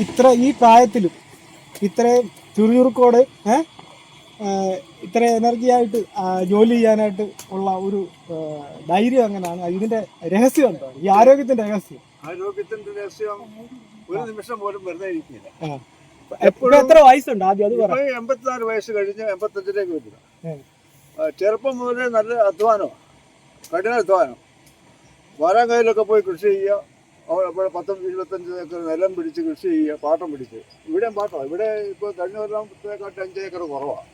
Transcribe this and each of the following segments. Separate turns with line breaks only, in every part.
ഇത്ര ഈ പ്രായത്തിലും ഇത്രയും ചുറുചുറുക്കോട് ഇത്ര എനർജി ആയിട്ട് ജോലി ചെയ്യാനായിട്ട് ഉള്ള ഒരു ധൈര്യം എങ്ങനെയാണ്? ഇതിന്റെ രഹസ്യം എന്താണ്? ഈ ആരോഗ്യത്തിന്റെ രഹസ്യം
ഒരു നിമിഷം പോലും വെറുതെ ഇരിക്കില്ല.
എത്ര വയസ്സുണ്ട് ആദ്യം അത് പറ?
84 വയസ്സ് കഴിഞ്ഞ് 85ലേക്ക് വരിക. ചെറുപ്പം മുതലേ നല്ല അധ്വാനമാണ്, കഠിന അധ്വാനം. വാരാൻ കയ്യിലൊക്കെ പോയി കൃഷി ചെയ്യുക, അപ്പോൾ 10-25 ഏക്കർ നിലം പിടിച്ച് കൃഷി ചെയ്യുക, പാട്ടം പിടിച്ച്. ഇവിടെയും പാട്ടമാണ്. ഇവിടെ ഇപ്പോൾ കഴിഞ്ഞ കൊല്ലത്തേക്കാട്ട് 5 ഏക്കർ കുറവാണ്.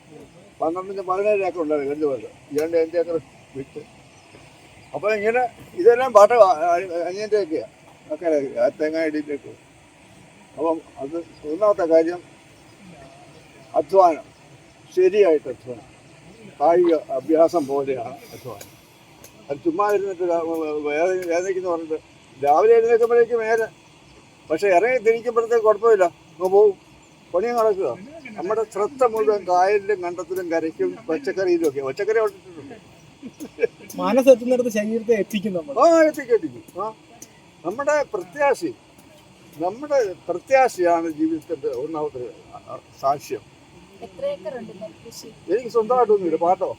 12-17 ഏക്കർ ഉണ്ടായിരുന്നു കഴിഞ്ഞ കൊല്ലം. 5 ഏക്കർ വിറ്റ്. അപ്പോൾ ഇങ്ങനെ ഇതെല്ലാം പാട്ടം അനിയൻ്റെയൊക്കെയാണ്, ഒക്കെ തേങ്ങ ഇടിയിലേക്ക്. അപ്പം അത് ഒന്നാമത്തെ കാര്യം അധ്വാനം, ശരിയായിട്ട് അധ്വാനം, കായിക അഭ്യാസം പോലെയാണ് അധ്വാനം. അത് ചുമ്മാ ഇരുന്നിട്ട് വേദനിക്കുന്ന പറഞ്ഞിട്ട് രാവിലെ എഴുന്നേൽക്കുമ്പോഴേക്കും നേരെ, പക്ഷെ ഇറങ്ങി തിരിക്കുമ്പോഴത്തേക്ക് കുഴപ്പമില്ല, അങ്ങ് പോവും, പണിയും നടക്കുക. നമ്മുടെ ശ്രദ്ധ മുഴുവൻ കായലിലും കണ്ടത്തിലും കരയ്ക്കും പച്ചക്കറിയിലും ഒക്കെ. പച്ചക്കറി വളർത്തിയിട്ടുണ്ട്.
മനസ്സെത്തുന്നിടത്ത് ശരീരത്തെ എത്തിക്കും.
എത്തിക്കും. നമ്മുടെ പ്രത്യാശയാണ് ജീവിതത്തിന്റെ ഒന്നാമത്തെ സാക്ഷ്യം. എനിക്ക് സ്വന്തമായിട്ടൊന്നുമില്ല, പാട്ടോ.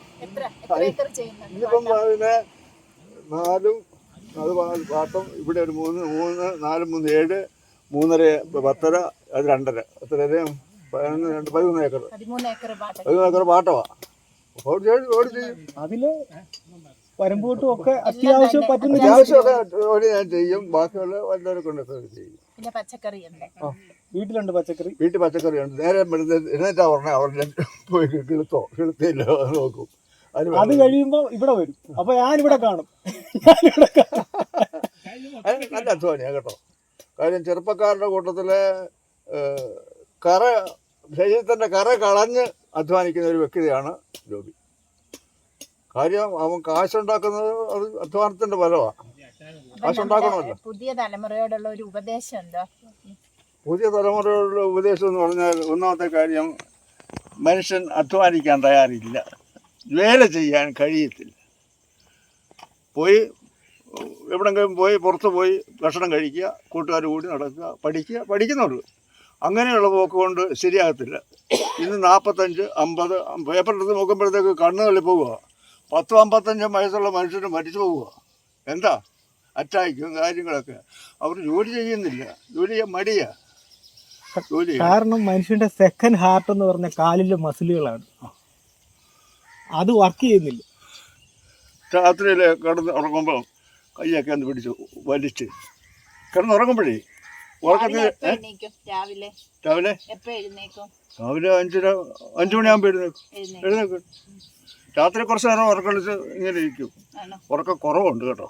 ഇന്നിപ്പം അതിന് 4 പാട്ടം. ഇവിടെ ഒരു 3, 4, 3, 7, 3.5, 10, അത് 2.5, 13 ഏക്കർ. 13 ഏക്കർ പാട്ടമാ.
അതില് വരുമ്പോട്ടും ഒക്കെ അത്യാവശ്യമൊക്കെ
ജോലി ഞാൻ ചെയ്യും. ബാക്കിയുള്ള വല്ലവരെ കൊണ്ടൊക്കെ ചെയ്യും.
വീട്ടിലുണ്ട് പച്ചക്കറി.
വീട്ടിൽ പച്ചക്കറി ഉണ്ട്. നേരെ എന്നിട്ടാ പറഞ്ഞ അവരുടെ പോയി കിളുത്തില്ല നോക്കും.
അത് കഴിയുമ്പോ ഇവിടെ വരും. അപ്പൊ ഞാനിവിടെ കാണും.
നല്ല അധ്വാനിയാ കേട്ടോ. കാര്യം ചെറുപ്പക്കാരുടെ കൂട്ടത്തില് ശരീരത്തിന്റെ കറ കളഞ്ഞ് അധ്വാനിക്കുന്ന ഒരു വ്യക്തിയാണ് ജോബി. കാര്യം അവൻ കാശുണ്ടാക്കുന്നത് അത് അധ്വാനത്തിന്റെ ഫലമാണ്. കാശുണ്ടാക്കണമല്ലോ.
പുതിയ തലമുറയോടുള്ള ഒരു ഉപദേശം എന്താ?
പുതിയ തലമുറയോടുള്ള ഉപദേശം എന്ന് പറഞ്ഞാൽ ഒന്നാമത്തെ കാര്യം, മനുഷ്യൻ അധ്വാനിക്കാൻ തയ്യാറില്ല, വേല ചെയ്യാൻ കഴിയത്തില്ല. പോയി എവിടെങ്കിലും പോയി പുറത്ത് പോയി ഭക്ഷണം കഴിക്കുക, കൂട്ടുകാർ കൂടി നടക്കുക, പഠിക്കുന്നുള്ളൂ. അങ്ങനെയുള്ള പോക്ക് കൊണ്ട് ശരിയാകത്തില്ല. ഇന്ന് 45, 50 പേപ്പറെടുത്ത് നോക്കുമ്പോഴത്തേക്ക് കണ്ണ് തള്ളി പോവുക. 10-55 വയസ്സുള്ള മനുഷ്യന് മരിച്ചു പോവുക. എന്താ? അറ്റാക്കും കാര്യങ്ങളൊക്കെ. അവർ ജോലി ചെയ്യുന്നില്ല, ജോലി ചെയ്യാൻ മടിയാ.
കാരണം മനുഷ്യന്റെ സെക്കൻഡ് ഹാർട്ട് എന്ന് പറഞ്ഞ കാലിലെ മസിലുകളാണ്. അത് വർക്ക് ചെയ്യുന്നില്ല.
രാത്രിയിൽ കിടന്ന് ഉറങ്ങുമ്പോൾ കൈയൊക്കെ ഒന്ന് പിടിച്ച് വലിച്ച് കിടന്നുറങ്ങുമ്പോഴേ ഉറക്കത്തിൽ രാവിലെ 5 മണിയാകുമ്പോൾ എഴുന്നേക്കും. രാത്രി കുറച്ച് നേരം ഉറക്കളിച്ച് ഇങ്ങനെ ഇരിക്കും. ഉറക്കം കുറവുണ്ട് കേട്ടോ.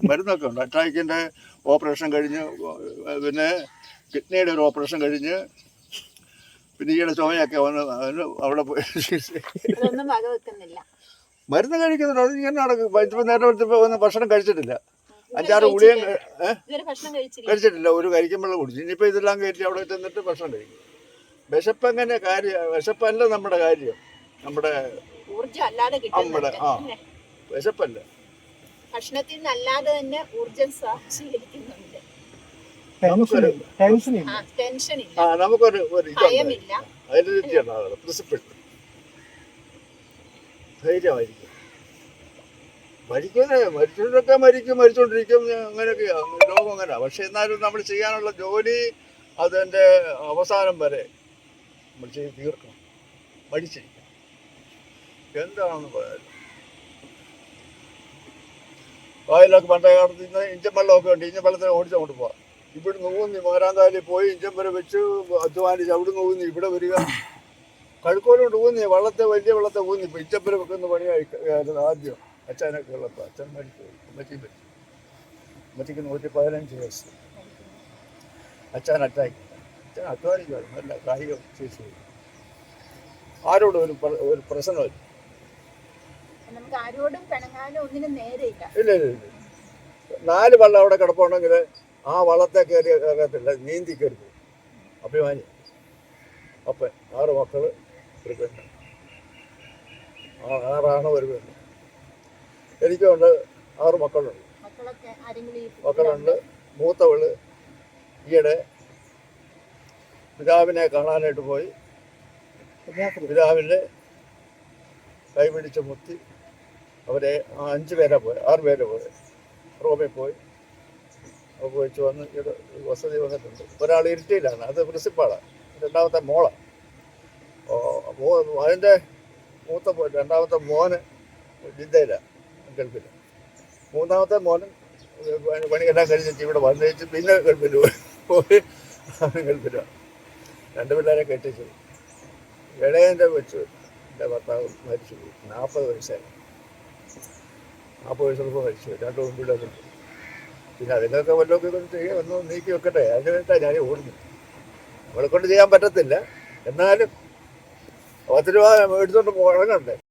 മരുന്നൊക്കെ ഉണ്ട്. അറ്റാക്കിൻ്റെ ഓപ്പറേഷൻ കഴിഞ്ഞ്, പിന്നെ കിഡ്നിയുടെ ഒരു ഓപ്പറേഷൻ കഴിഞ്ഞ്, പിന്നെ ഈയിടെ ചുമയൊക്കെ വന്ന് അവിടെ പോയി മരുന്ന് കഴിക്കുന്നുണ്ട്. അത് ഇങ്ങനെ നടക്കും. ഇപ്പം നേരം എടുത്തപ്പോൾ വന്ന് ഭക്ഷണം കഴിച്ചിട്ടില്ല. 5-6 ഗുളിയും കഴിച്ചിട്ടില്ല. ഒരു കരിക്കുമ്പോൾ കുടിച്ചു. ഇനിയിപ്പോൾ ഇതെല്ലാം കയറ്റി അവിടെ ചെന്നിട്ട് ഭക്ഷണം കഴിക്കും. വിശപ്പെങ്ങനെ വിശപ്പല്ല നമ്മുടെ കാര്യം. നമ്മുടെ വിശപ്പല്ല,
ഭക്ഷണത്തിൽ നിന്നല്ലാതെ തന്നെ ഊർജ്ജം സ്വാംശീകരിക്കുന്നുണ്ട്.
നമുക്കൊരു ഇതുണ്ട്, ഐഡന്റിറ്റിയാണ്, പ്രിൻസിപ്പിൾ. ധൈര്യമായിരിക്കും. മരിച്ചവരൊക്കെ മരിച്ചുകൊണ്ടിരിക്കും. അങ്ങനെയൊക്കെയാണ് ലോകം അങ്ങനെ. പക്ഷെ എന്നാലും നമ്മൾ ചെയ്യാനുള്ള ജോലി അതിൻ്റെ അവസാനം വരെ നമ്മൾ ചെയ്ത് തീർക്കണം. മടിച്ചിരിക്കണം. എന്താണെന്ന് പറയാം. കായലൊക്കെ പണ്ടേ കാലത്ത് ഇന്ന് ഇഞ്ചൻ വെള്ളമൊക്കെ ഉണ്ട്. ഇഞ്ചൻ വെള്ളത്തിൽ ഓടിച്ചങ്ങോട്ട് പോവാം. ഇവിടുന്ന് ഊന്നി മകരാന്താലിൽ പോയി ഇഞ്ചൻ വരെ വെച്ച് അധ്വാനിച്ച് അവിടുന്ന് ഊന്നി ഇവിടെ വരിക. കഴുക്കോലുകൊണ്ട് ഊന്നി വലിയ വെള്ളത്തെ ഊന്നി. ഇപ്പോൾ ഇഞ്ചപ്പര വെക്കുന്ന പണിയായിരുന്നു ആദ്യം. അച്ഛനൊക്കെ ഉള്ളപ്പോൾ അച്ഛൻ മരിച്ചു. അമ്മച്ചിക്ക് 115 വയസ്സ്. അച്ഛൻ അറ്റാക്ക്. അച്ഛൻ അധ്വാനിക്കുമായിരുന്നു. നല്ല കായിക ശേഷി. ആരോടും ഒരു പ്രശ്നമില്ല. ഇല്ല. 4 വള്ളം അവിടെ കിടപ്പുണ്ടെങ്കിൽ ആ വള്ളത്തെ കയറി ഇറങ്ങത്തില്ല, നീന്തി കയറി പോകും. അഭിമാനി. അപ്പൻ 6 മക്കൾ, ഒരു പെണ്ണ്. 6 ആണോ ഒരു പെണ്ണ്. എനിക്കുണ്ട് 6 മക്കളുണ്ട്. മക്കളുണ്ട്. മൂത്തവള് ഈയിടെ പിതാവിനെ കാണാനായിട്ട് പോയി. പിതാവിൻ്റെ കൈ പിടിച്ച് മുത്തി അവരെ 5 പേരാ പോയി, 6 പേരെ പോയി. റോമിൽ പോയി. അപ്പോൾ പോയിച്ച് വന്ന് ഇത് വസതി വന്നിട്ടുണ്ട്. ഒരാൾ ഇരിട്ടിയിലാണ്, അത് പ്രിൻസിപ്പാളാണ്. രണ്ടാമത്തെ മോളാണ്. അതിൻ്റെ രണ്ടാമത്തെ മോന് ജിദ്ദയിലാണ്, ഗൾഫിൽ. മൂന്നാമത്തെ മോന് പണിയെല്ലാം കഴിഞ്ഞിട്ട് ഇവിടെ വന്നേച്ച് പിന്നെ ഗൾഫിൽ പോയി ഗൾഫിലാണ്. 2 പിള്ളേരെ കെട്ടിച്ചു. ഇളയൻ്റെ വെച്ച് എൻ്റെ ഭർത്താവ് മരിച്ചു പോയി. 40 വയസ്സായി. 40 വയസ്സുള്ളപ്പോൾ മരിച്ചു പോയി. 2 പെൺപിള്ളേരുണ്ട്. പിന്നെ അതിനൊക്കെ വല്ലതൊക്കെ കൊണ്ട് ചെയ്യാൻ ഒന്ന് നീക്കി വെക്കട്ടെ. അതിന് വേണ്ടിയിട്ടാണ് ഞാൻ ഓടുന്നു. അവളെ കൊണ്ട് ചെയ്യാൻ പറ്റത്തില്ല. എന്നാലും 10 രൂപ എടുത്തുകൊണ്ട് പോകണുണ്ട്.